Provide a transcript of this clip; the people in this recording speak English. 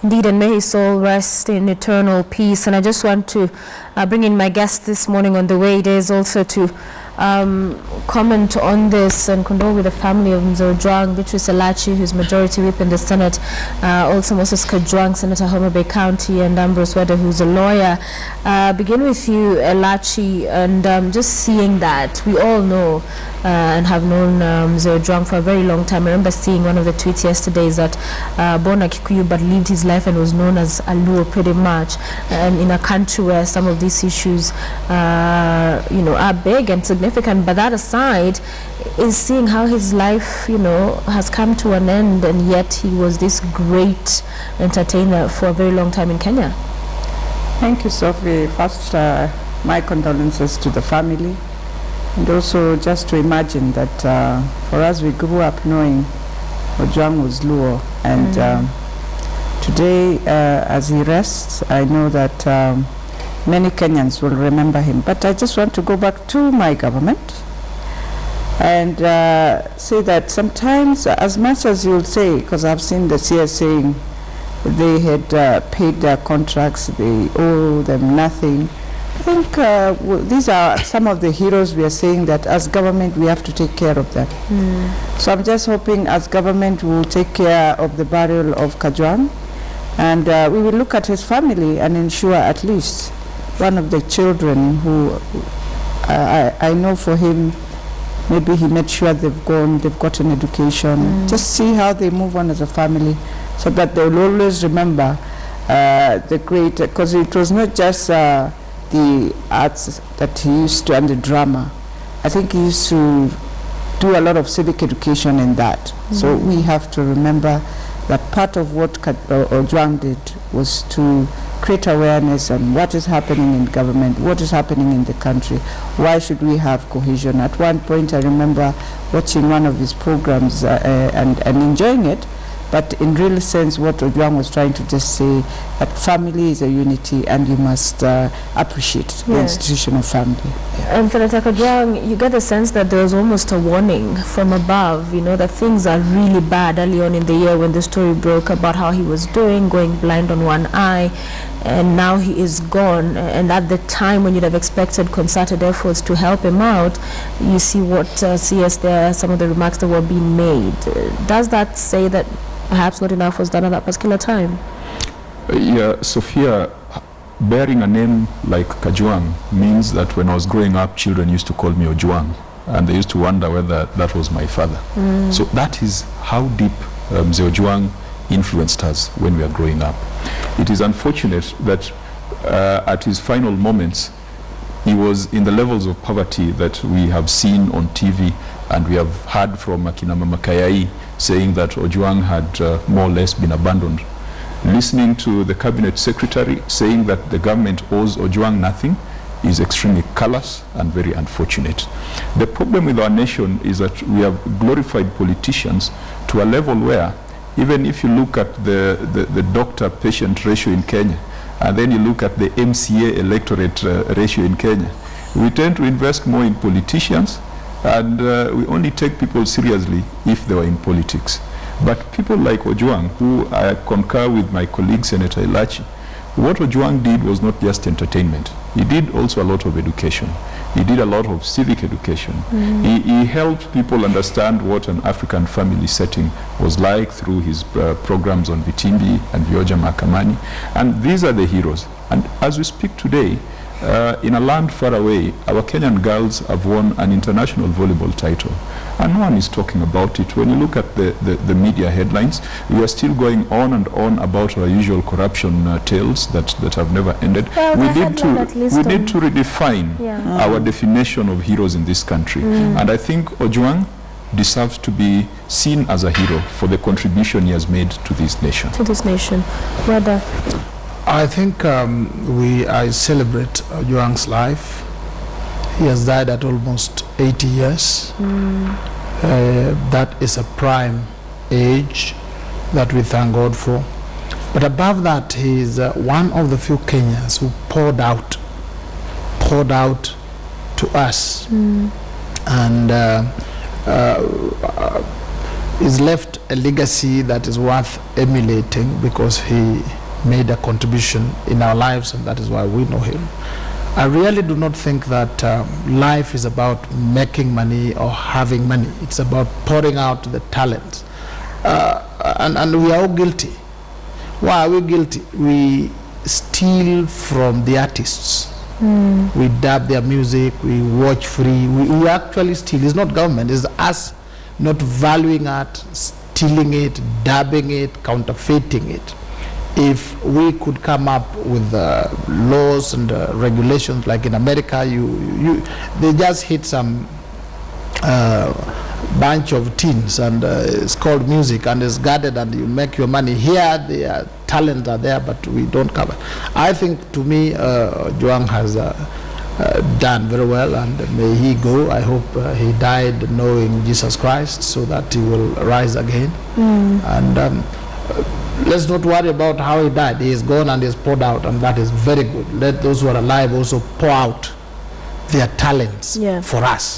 Indeed, and may his soul rest in eternal peace. And I just want to bring in my guest this morning on the way it is also to comment on this and condole with the family of Mzee Ojwang, Beatrice Elachi, who's Majority Whip in the Senate, also Moses Kajwang, Senator Homa Bay County, and Ambrose Weda, who's a lawyer. Begin with you, Elachi, and just seeing that we all know and have known Mzee Ojwang for a very long time. I remember seeing one of the tweets yesterday is that born a Kikuyu but lived his life and was known as a Luo pretty much, and in a country where some of these issues are big and significant. But that aside is seeing how his life has come to an end, and yet he was this great entertainer for a very long time in Kenya. Thank you, Sophie. First, my condolences to the family, and also just to imagine that for us, we grew up knowing Ojwang was Luo, and today, as he rests, I know that many Kenyans will remember him. But I just want to go back to my government and say that sometimes, as much as you'll say, because I've seen the CS saying they had paid their contracts, they owe them nothing. I think these are some of the heroes we are saying that as government we have to take care of them. So I'm just hoping as government we will take care of the burial of Kajwang, and we will look at his family and ensure at least one of the children who I know for him, maybe he made sure they've got an education, just see how they move on as a family, so that they will always remember the great, because it was not just the arts that he used to and the drama. I think he used to do a lot of civic education in that. So we have to remember that part of what Ojwang did was to create awareness on what is happening in government, what is happening in the country, why should we have cohesion. At one point I remember watching one of his programs and enjoying it, but in real sense what Ojwang was trying to just say, that family is a unity and you must appreciate the institution of family. And Senator Kajwang, you get the sense that there was almost a warning from above, that things are really bad early on in the year when the story broke about how he was going blind on one eye, and now he is gone. And at the time when you'd have expected concerted efforts to help him out, you see what CS there, some of the remarks that were being made. Does that say that perhaps not enough was done at that particular time? Yeah, Sophia, bearing a name like Kajwang means that when I was growing up, children used to call me Ojwang, and they used to wonder whether that was my father. So that is how deep Mzee Ojwang influenced us when we were growing up. It is unfortunate that at his final moments, he was in the levels of poverty that we have seen on TV, and we have heard from Akina Mama Kayai saying that Ojwang had more or less been abandoned. Listening to the cabinet secretary saying that the government owes Ojwang nothing is extremely callous and very unfortunate. The problem with our nation is that we have glorified politicians to a level where even if you look at the doctor-patient ratio in Kenya, and then you look at the MCA electorate ratio in Kenya, we tend to invest more in politicians, and we only take people seriously if they were in politics. But people like Ojwang, who I concur with my colleague Senator Elachi, what Ojwang did was not just entertainment. He did also a lot of education. He did a lot of civic education. He helped people understand what an African family setting was like through his programs on Vitimbi and Vioja Mahakamani. And these are the heroes. And as we speak today, in a land far away, our Kenyan girls have won an international volleyball title. And no one is talking about it. When you look at the media headlines, we are still going on and on about our usual corruption tales that have never ended. Well, we need to redefine our definition of heroes in this country. And I think Ojwang deserves to be seen as a hero for the contribution he has made to this nation. Whether I think I celebrate Ojwang's life. He has died at almost 80 years. That is a prime age that we thank God for. But above that, he is one of the few Kenyans who poured out to us. And he's left a legacy that is worth emulating, because he made a contribution in our lives, and that is why we know him. I really do not think that life is about making money or having money. It's about pouring out the talent. And we are all guilty. Why are we guilty? We steal from the artists. We dub their music, we watch free. We actually steal. It's not government, it's us not valuing art, stealing it, dubbing it, counterfeiting it. If we could come up with laws and regulations like in America, they just hit some bunch of teens and it's called music and it's guarded and you make your money. Here, the talents are there, but we don't cover. I think, to me, Ojwang has done very well, and may he go. I hope he died knowing Jesus Christ, so that he will rise again. And let's not worry about how he died. He is gone and he is poured out, and that is very good. Let those who are alive also pour out their talents for us.